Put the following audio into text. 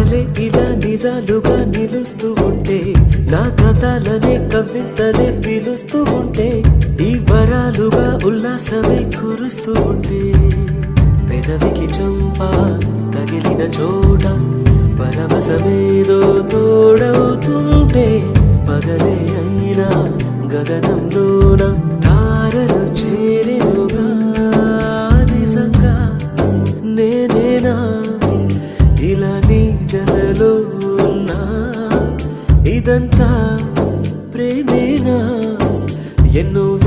కలలే ఇలా నిజాలుగా నిలుస్తూ ఉంటే, నా కథలనే కవితలే పిలుస్తూ ఉంటే, ఈ వరాలుగా ఉల్లాసమే కురుస్తూ ఉంటే, పెదవికి చంప తగిలిన చోట పరవశమేదో తోడవుతుంటే, పగలే అయినా గగనంలోన తారలు చేరెనుగా. నిజంగా నేనేనా ఇలా నీ జతలో ఉన్నా? ఇదంతా ప్రేమేనా? ఎన్నో